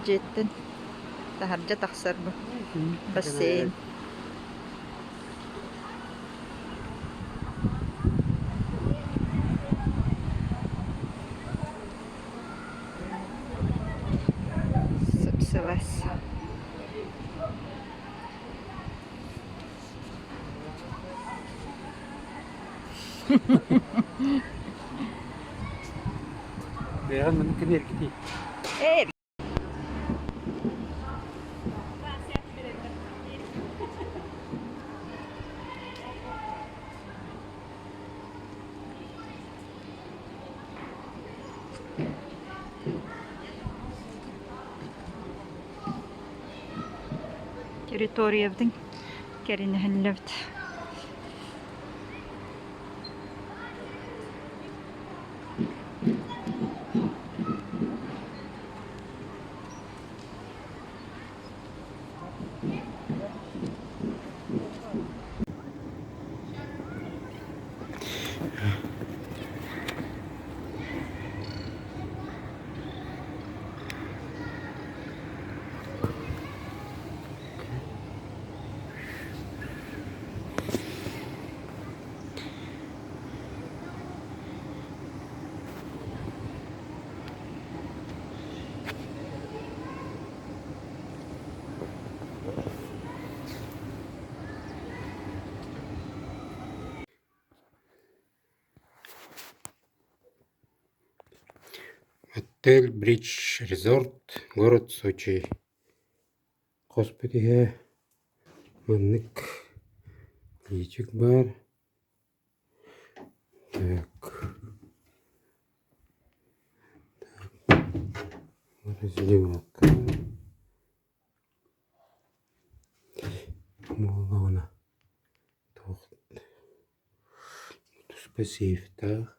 جدا تهرجة تخسر بسين سبسبس بيغنى من كبير كتير. ايه territory of the getting left. отель Бридж Резорт, город Сочи. Господи, манник, личик бар. Так. Раздевалка. Молона. Спасибо.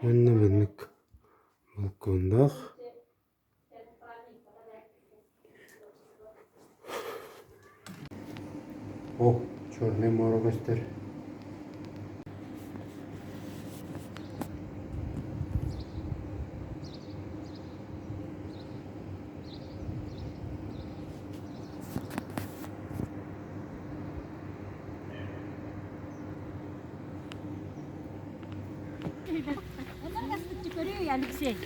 Манник. Балкондах. О, чорний моровестер. Yani bir şey.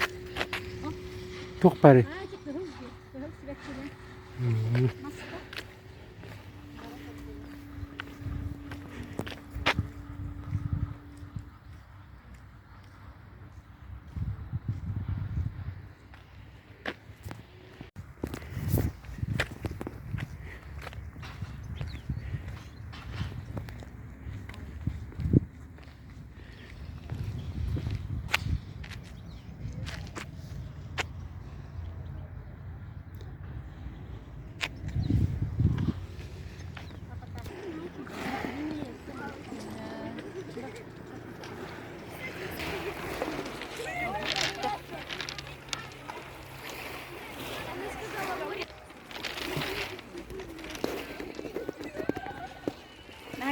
Çok pari.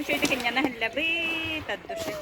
شوية كنا نهلا بيت الدشة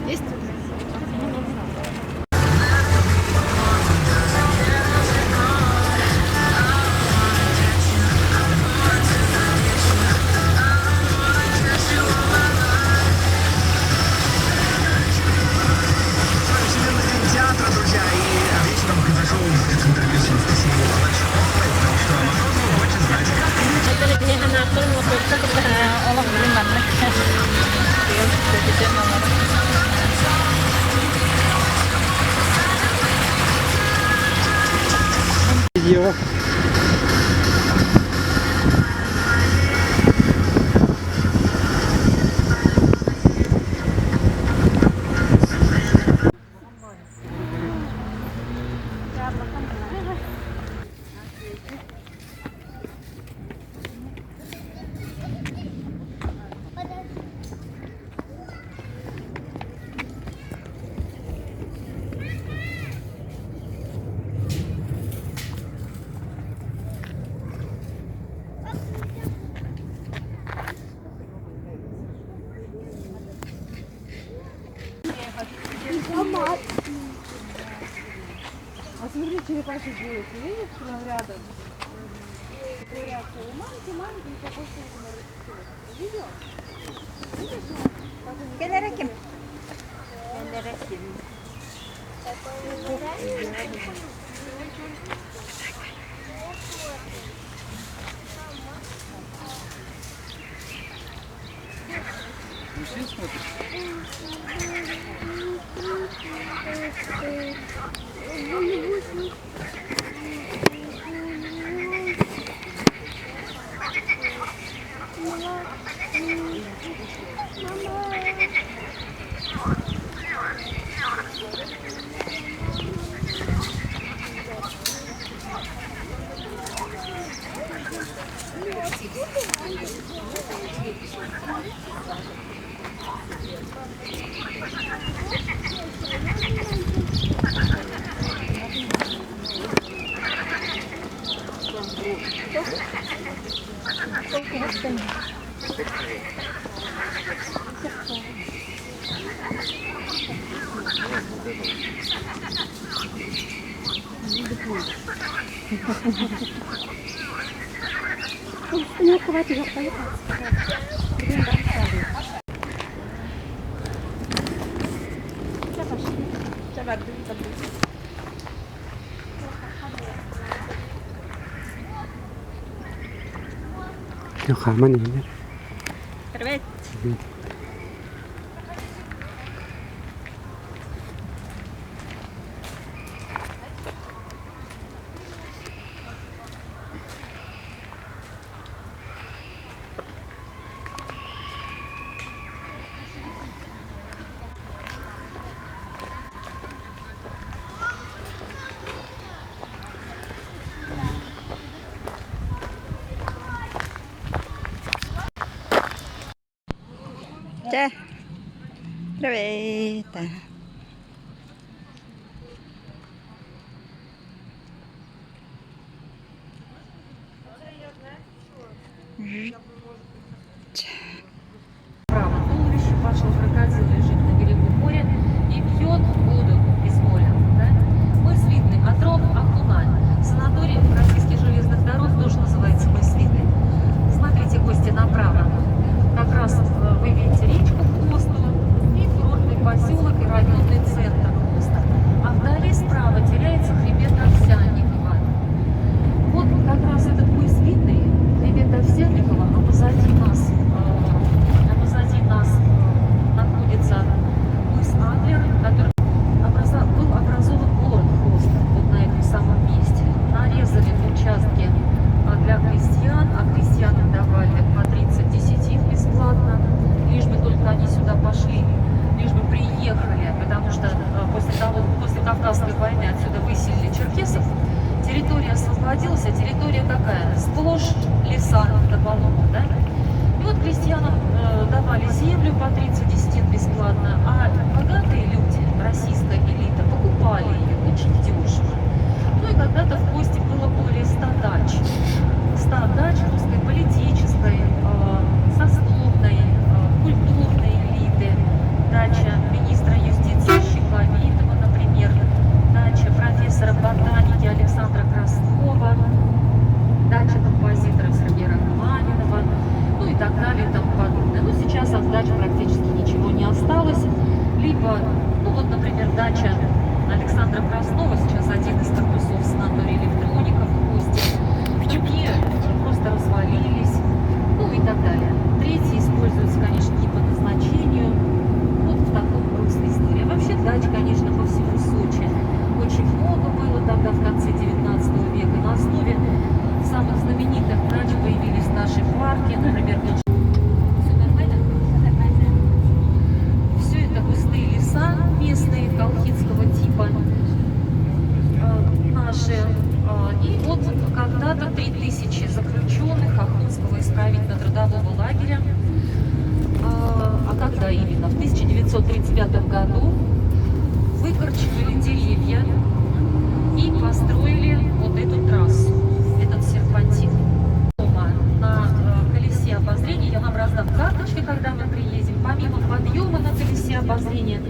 Есть? Театра, друзья, и вечером произошел центробежный воскресенье большое, потому что Морозова хочет знать. Allah bilir mən. Yok, söyleyeceğim onlara. Видео. А смотри, черепаший живет, видишь, прям рядом. Реакция у мамки, никакой видел? Gelere kim? Gelere kim? Nó khá mà nhìn. Привет. Cześć. Привет. Право. Туловище вашего крокодила лежит на берегу моря и пьет воду из моря. Да? Мыс Видный, отрог Ахтунань. Санаторий российских железных дорог тоже называется мыс Видный. Смотрите, гости, направо. Как раз вы видите речку Хвостова и курортный поселок и районный центр Хвостов. А вдали справа теряется хребет Овсянникова. Вот как раз этот мыс Видный, хребет Овсянникова, дача Александра Краснова, сейчас один из корпусов санатория электроников в Кости. Другие просто развалились, ну и так далее. Третьи используются, конечно, не по назначению. Вот в таком русле история. Вообще дач, конечно, по всему Сочи очень много было тогда в конце 19 века. На основе самых знаменитых дач появились наши парки, например, все это густые леса местные, колхидского типа, наши. И вот когда-то 3000 заключенных Ахтунского исправительно-трудового лагеря, а когда именно? В 1935 году выкорчевали деревья и построили вот эту трассу, этот серпантин. На колесе обозрения, я вам раздам карточки, когда мы приедем. Помимо подъема на колесе обозрения,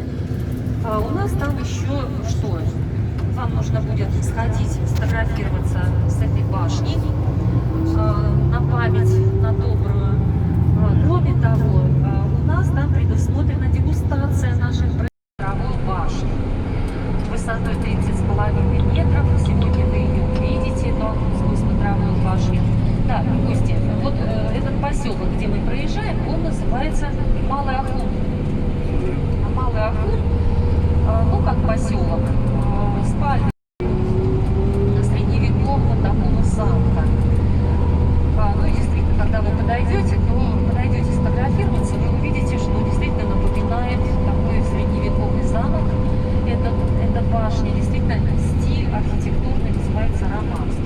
у нас там еще что? Вам нужно будет сходить, сфотографироваться с этой башней на память, на добрую. Кроме того, у нас там предусмотрена дегустация наших паровой башни высотой 30,5 метров. Сегодня вы ее увидите, эту Ахтунскую смотровую башню. Так, гости, вот этот поселок, где мы проезжаем, он называется Малый Ахун. Малый Ахун, ну как поселок, спальня средневекового такого замка. Ну и действительно, когда вы подойдете, сфотографироваться, вы увидите, что действительно напоминает такой средневековый замок. Эта башня, действительно, стиль архитектурный называется романский.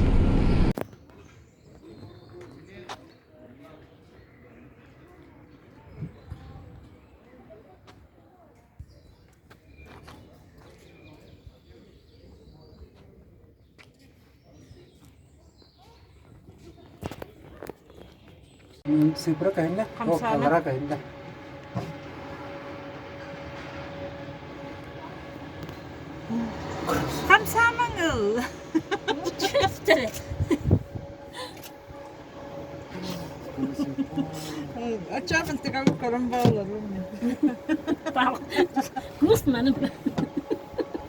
Sipra kain dah. Oh, Kamsahamnida. kamera kain dah. 감사합니다. Açarım tıkanıp karın bağlarım.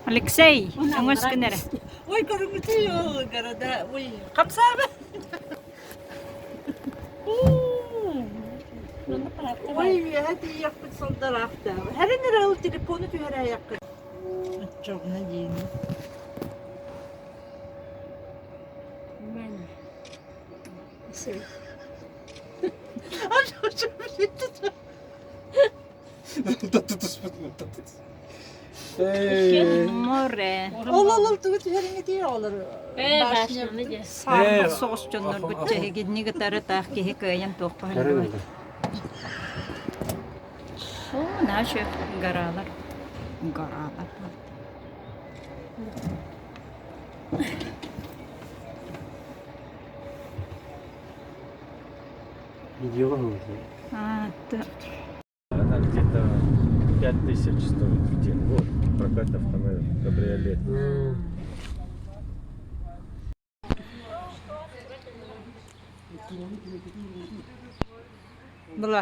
Алексей, аңыз кенере. Ой, karın bitiyor garada. Ой, 감사합니다. Ой, hadi yakıt soldarafta. Her nere al telefonu tüyere yakıt. Çok надеюсь. Море. Ол тüyet herine diye olur. Сарма соос жоннор бүчэһиги нигэ таратаах киһи кыайан туохпаһаллугай. Соо наашэ гараалар. Гараалар. Видео нужно. Она где-то 5000 стоит в день. Вот, прокат кабриолет. Була.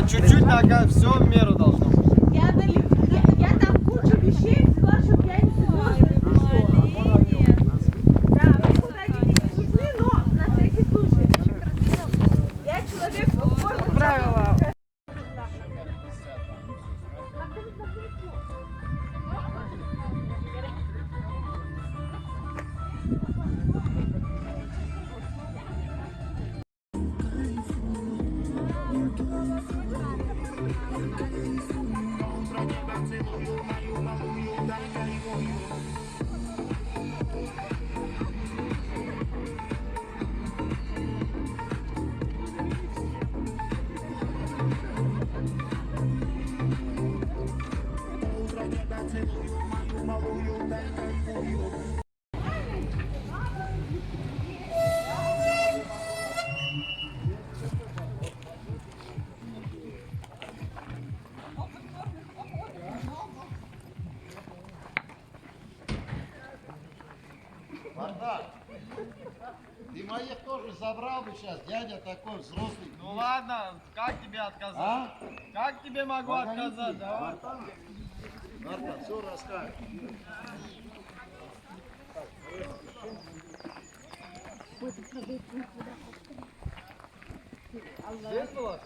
Чуть-чуть, ага, все в меру должно быть. Я там кучу вещей взяла, чтобы я не замерзла. Да, вы куда-нибудь не нужны, но на всякий случай. брат. Ты моих тоже забрал бы сейчас, дядя такой взрослый. Ну ладно, как тебе отказать? А? Как тебе могу отказать? Давай. Марта, все расскажешь. Здесь была?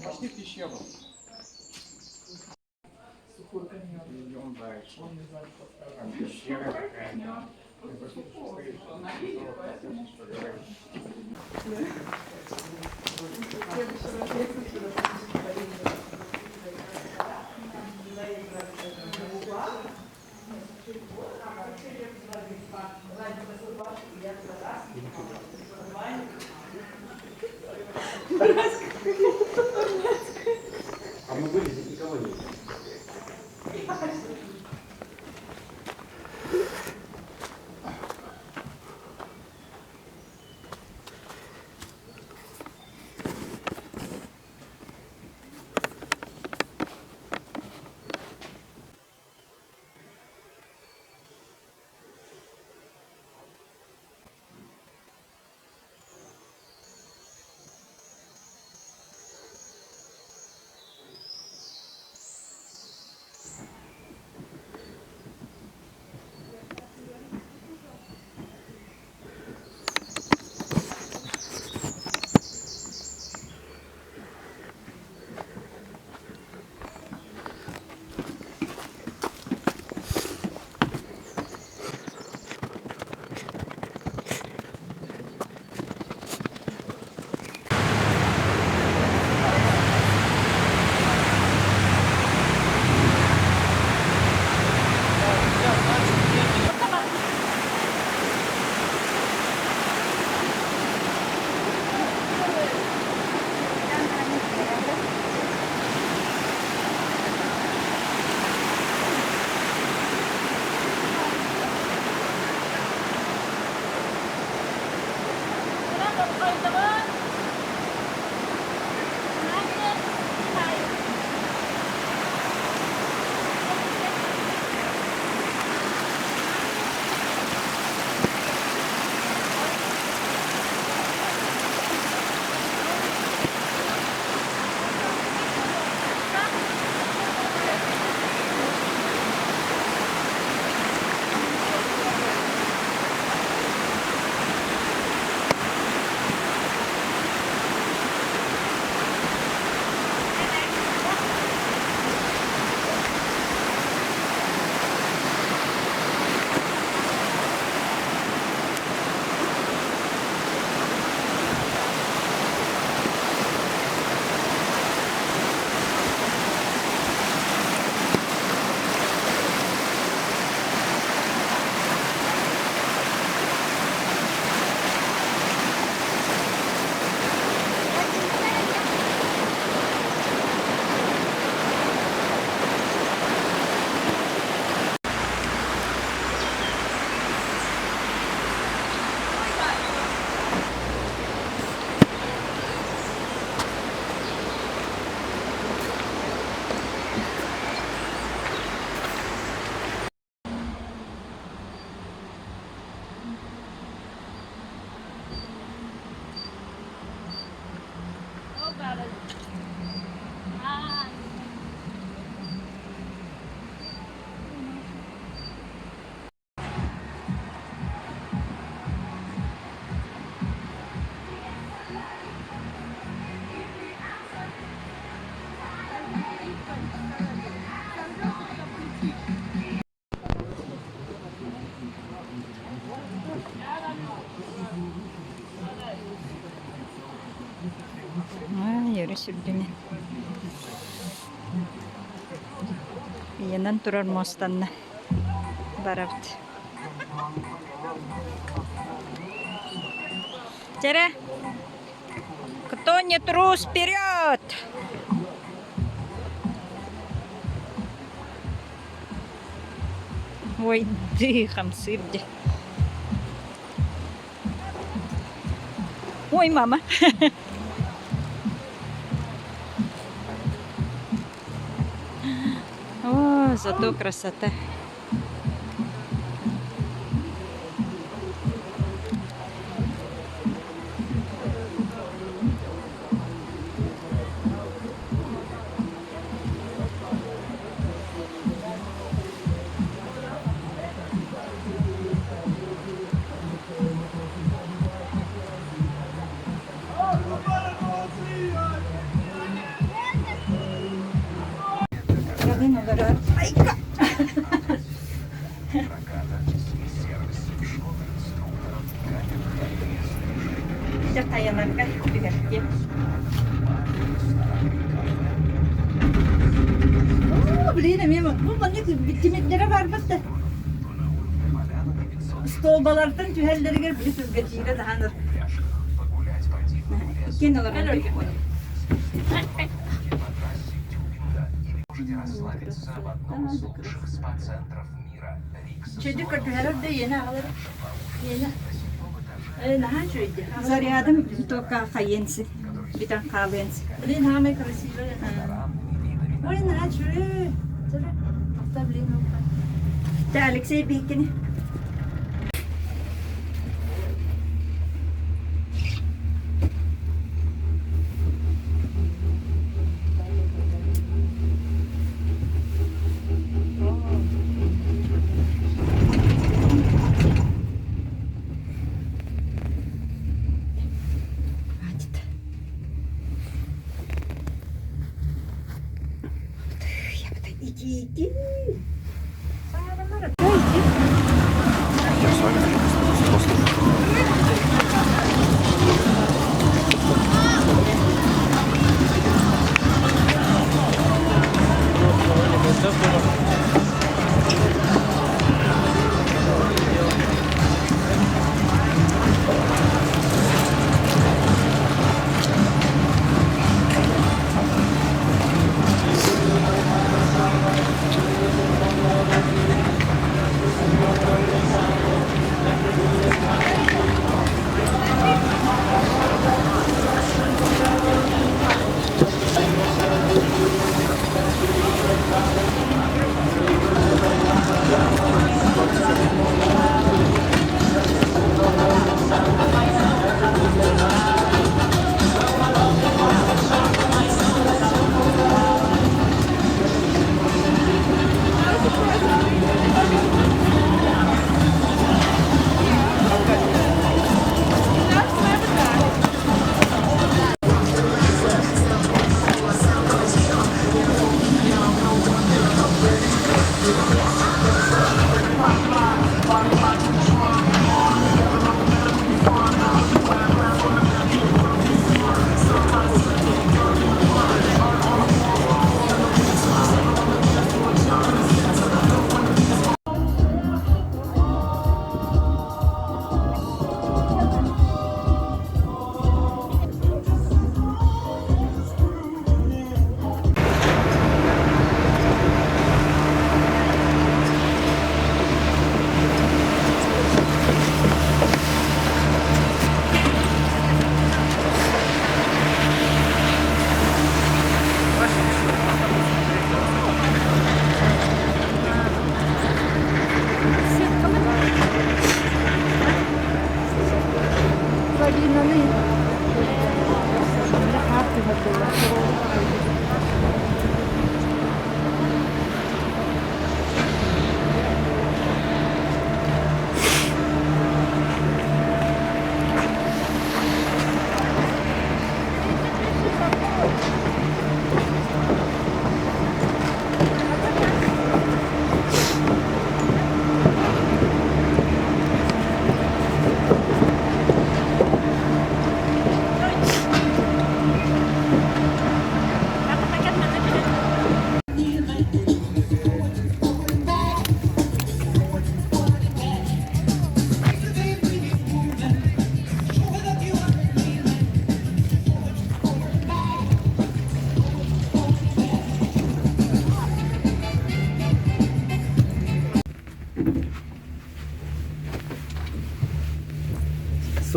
Пошли в пещеру. А мы были, здесь никого нет. сүлдүне. Иенен турар мостанна барабыт. Тере! Кто не трус, вперед! Ой, дыхом сыпди. Ой, мама. О, зато красота. Айка! Сейчас таянарга бигерти. Блин, мен bu manik bittimetlere varmıştı. Stolbalardan tühelleri gelip bir süzgeciyle dahanır. Gene olarak bir Çocuk kötüler de yeni alır. Yeni. Nahan şöyle. Зарядом только хаенси. Битан каленси. Блин, хаме красиво. Ой, наhan şöyle. Şöyle. Hafta блин. Та Алексей Бикини. İki.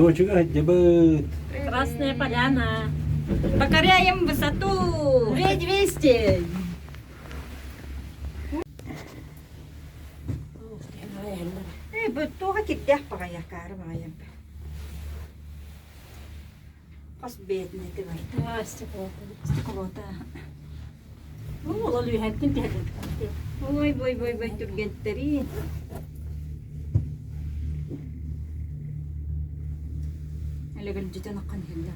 Сочига дебет. Красная поляна. Покоряем высоту. 200. Bu tuoha kittää paja kärmaajan. Kas beet ne tivar. Ja, стекло. Stikolota. Mulla lyhennettiin tehdä. Voi turgentteri. Eli kyllä jiten akan hilla.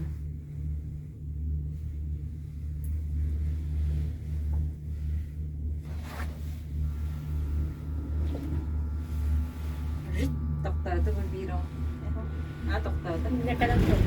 Toqtaata biro. Toqtaata. Ne kadar çok.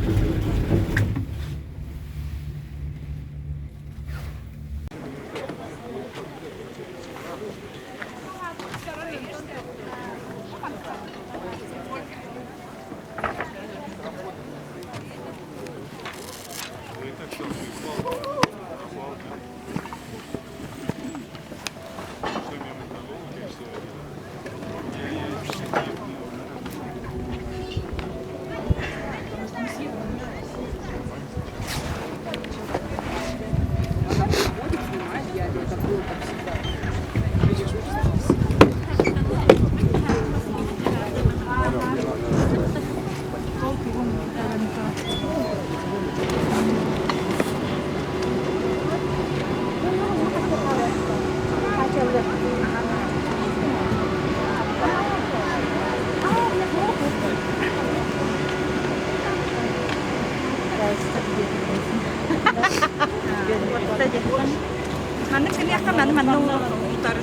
Mana kali akan mana utar.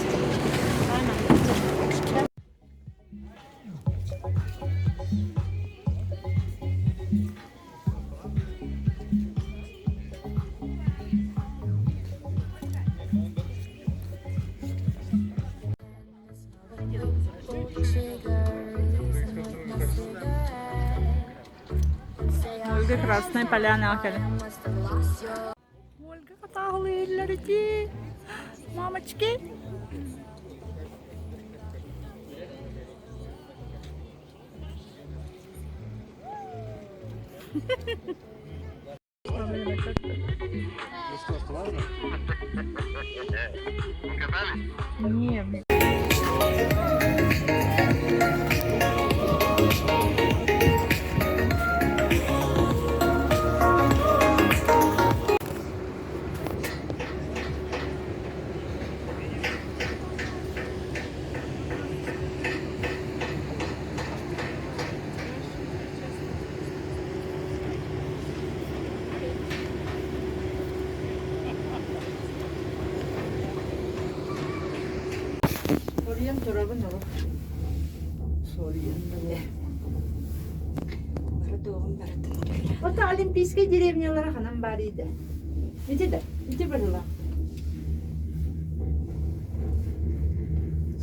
Ольга Красная Поляна Акали. Ольга катағылы еллерде. Мамочки. Нет. Soruyan çorabın olur. Soruyan böyle. Baradığım baradığım. O da Olimpiske dеревнялары hanım barıydı. Nece de? Nece barıla?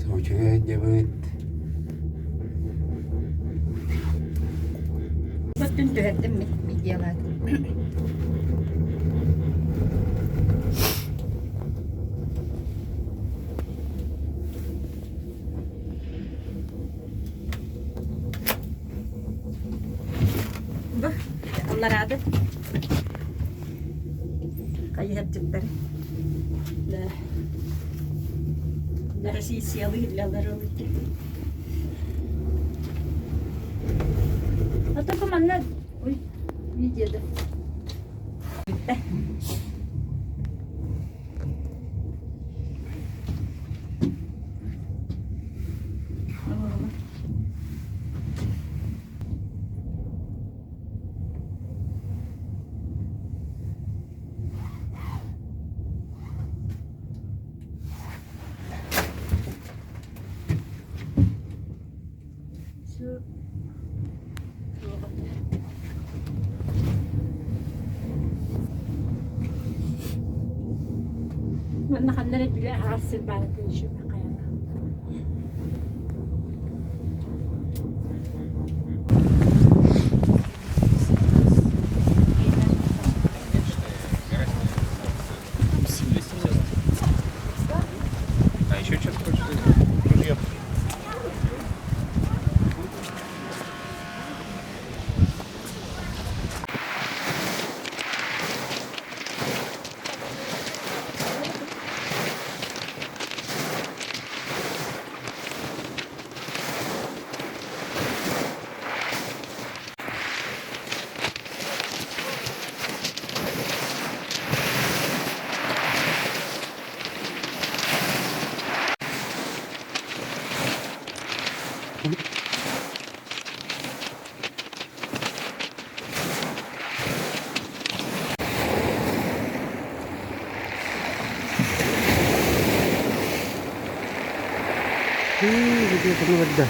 Сочига дебет. Bütün tühettim mi? Videolardım. Bak, Allah razı. Kayı yaptıkları. Neresi siyahlı hillaları oldu. Hatta kumanlar. Uy, videoda. Bitti. Ben خلنا بلا عسل بعد شو مقايا. А еще что-то хочешь? Ружье. І где-то вода.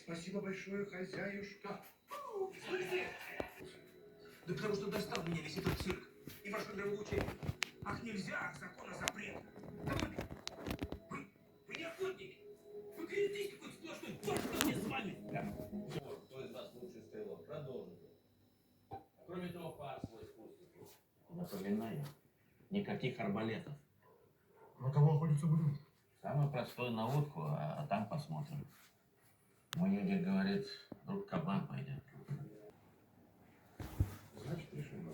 Спасибо большое, хозяюшка. Да потому что достал меня весь этот цирк и ваше нравоучение. Ах, нельзя, закона запрет. Да вы не охотники. Вы клянетесь какой-то сплошной. Что мне с вами? Кто из нас лучший стрелок? Продолжим. Кроме того, пар свой спустит. Напоминаю, никаких арбалетов. На кого охотиться будем? Самый простой на утку, а там посмотрим. Мой егерь говорит, вдруг кабан пойдет. Значит, решено.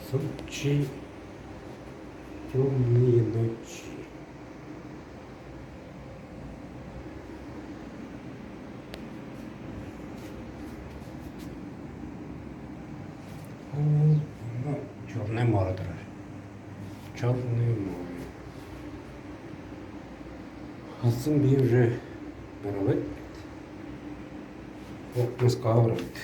Сочи. Темные ночи. Ну, Чорне море, до речі. Чорне море. А цим б'є вже робити. О, мозка робити.